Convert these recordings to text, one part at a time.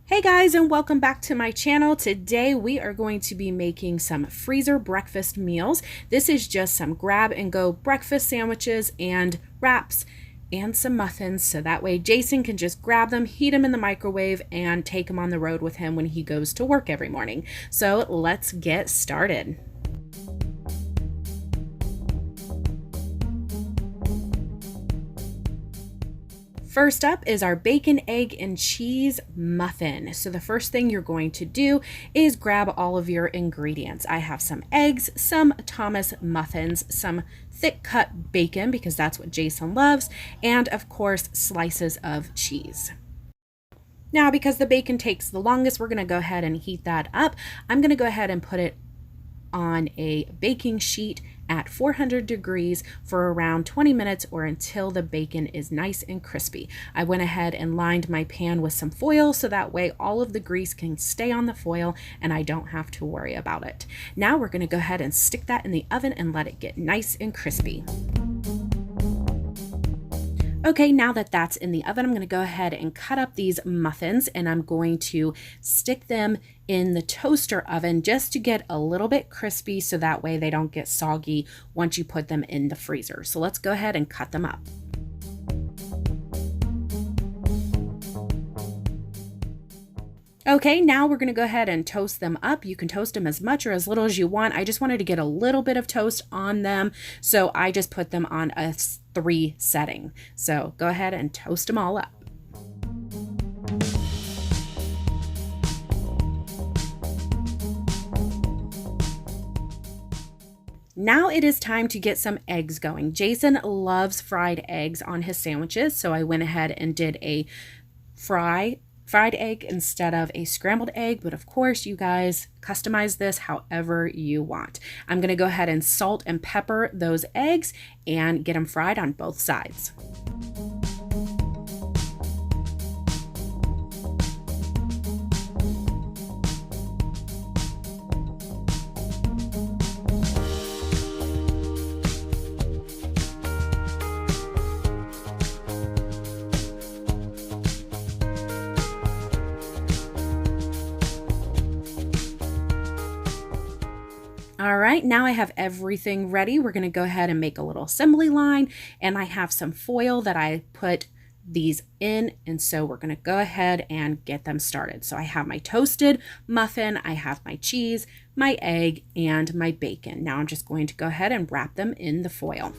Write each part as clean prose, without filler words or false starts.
Hey guys, and welcome back to my channel. Today we are going to be making some freezer breakfast meals. This is just some grab and go breakfast sandwiches and wraps and some muffins, so that way Jason can just grab them, heat them in the microwave, and take them on the road with him when he goes to work every morning. So let's get started. First up is our bacon, egg, and cheese muffin. So the first thing you're going to do is grab all of your ingredients. I have some eggs, some Thomas muffins, some thick cut bacon because that's what Jason loves, and of course slices of cheese. Now, because the bacon takes the longest, we're going to go ahead and heat that up. I'm going to go ahead and put it on a baking sheet at 400 degrees for around 20 minutes or until the bacon is nice and crispy. I went ahead and lined my pan with some foil so that way all of the grease can stay on the foil and I don't have to worry about it. Now we're going to go ahead and stick that in the oven and let it get nice and crispy. Okay, now that that's in the oven, I'm going to go ahead and cut up these muffins and I'm going to stick them in the toaster oven just to get a little bit crispy so that way they don't get soggy once you put them in the freezer. So let's go ahead and cut them up. Okay, now we're going to go ahead and toast them up. You can toast them as much or as little as you want. I just wanted to get a little bit of toast on them, so I just put them on a 3 setting. So go ahead and toast them all up. Now it is time to get some eggs going. Jason loves fried eggs on his sandwiches, so I went ahead and did a fried egg instead of a scrambled egg, but of course you guys customize this however you want. I'm going to go ahead and salt and pepper those eggs and get them fried on both sides. All right, now I have everything ready. We're going to go ahead and make a little assembly line, and I have some foil that I put these in, and so we're going to go ahead and get them started. So I have my toasted muffin, I have my cheese, my egg, and my bacon. Now I'm just going to go ahead and wrap them in the foil.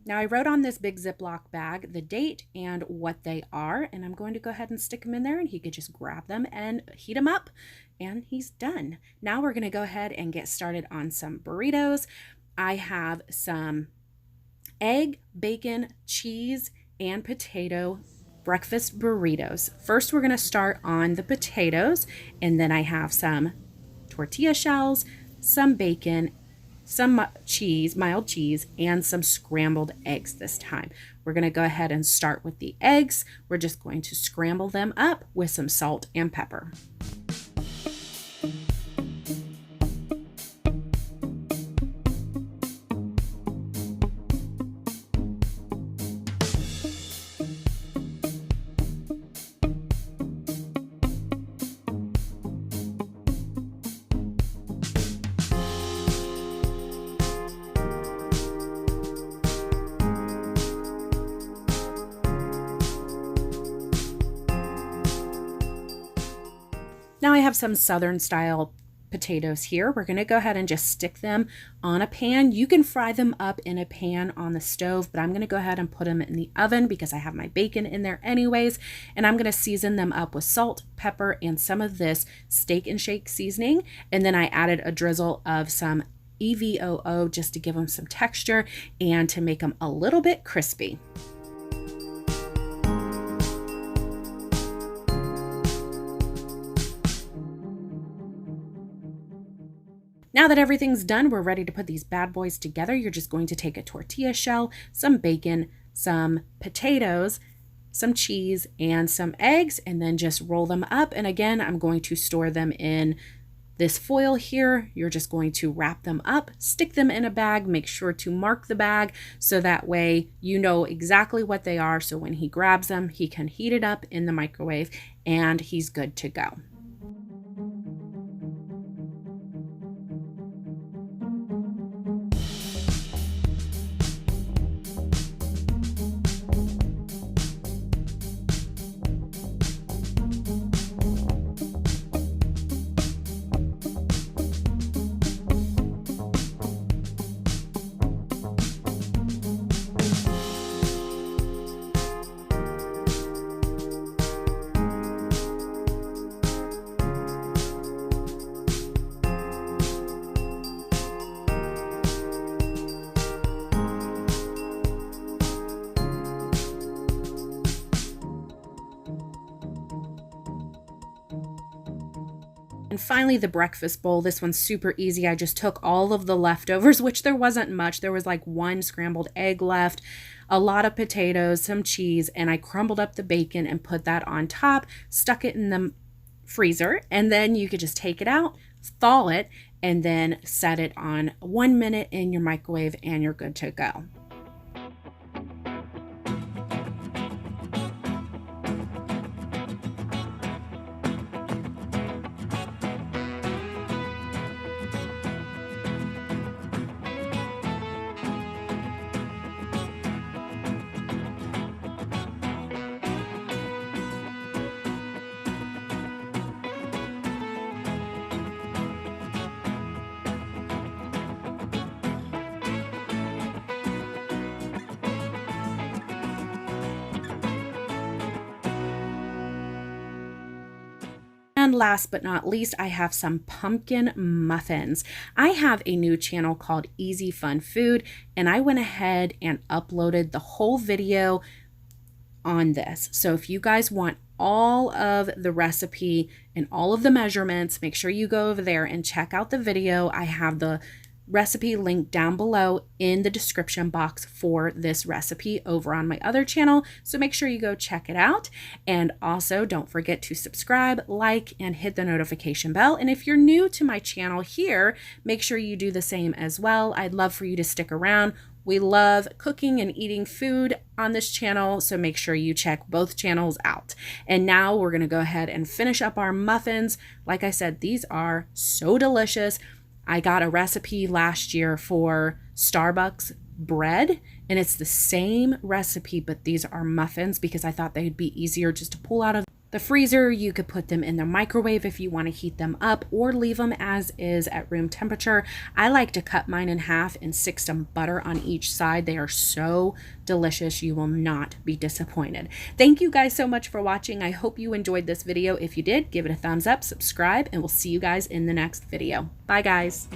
Now I wrote on this big Ziploc bag the date and what they are, and I'm going to go ahead and stick them in there and he could just grab them and heat them up and he's done. Now we're going to go ahead and get started on some burritos. I have some egg, bacon, cheese, and potato breakfast burritos. First, we're going to start on the potatoes, and then I have some tortilla shells, some bacon, some cheese, mild cheese, and some scrambled eggs this time. We're going to go ahead and start with the eggs. We're just going to scramble them up with some salt and pepper. Now I have some Southern style potatoes here. We're going to go ahead and just stick them on a pan. You can fry them up in a pan on the stove, but I'm going to go ahead and put them in the oven because I have my bacon in there anyways. And I'm going to season them up with salt, pepper, and some of this Steak and Shake seasoning. And then I added a drizzle of some EVOO just to give them some texture and to make them a little bit crispy. Now that everything's done, we're ready to put these bad boys together. You're just going to take a tortilla shell, some bacon, some potatoes, some cheese, and some eggs, and then just roll them up. And again, I'm going to store them in this foil here. You're just going to wrap them up, stick them in a bag, make sure to mark the bag so that way you know exactly what they are. So when he grabs them, he can heat it up in the microwave and he's good to go. And finally, the breakfast bowl. This one's super easy. I just took all of the leftovers, which there wasn't much. There was like one scrambled egg left, a lot of potatoes, some cheese, and I crumbled up the bacon and put that on top, stuck it in the freezer, and then you could just take it out, thaw it, and then set it on 1 minute in your microwave and you're good to go. And last but not least, I have some pumpkin muffins. I have a new channel called Easy Fun Food, and I went ahead and uploaded the whole video on this. So if you guys want all of the recipe and all of the measurements, make sure you go over there and check out the video. I have the recipe link down below in the description box for this recipe over on my other channel. So make sure you go check it out. And also don't forget to subscribe, like, and hit the notification bell. And if you're new to my channel here, make sure you do the same as well. I'd love for you to stick around. We love cooking and eating food on this channel, so make sure you check both channels out. And now we're gonna go ahead and finish up our muffins. Like I said, these are so delicious. I got a recipe last year for Starbucks bread, and it's the same recipe, but these are muffins because I thought they'd be easier just to pull out of the freezer. You could put them in the microwave if you want to heat them up or leave them as is at room temperature. I like to cut mine in half and stick some butter on each side. They are so delicious. You will not be disappointed. Thank you guys so much for watching. I hope you enjoyed this video. If you did, give it a thumbs up, subscribe, and we'll see you guys in the next video. Bye guys.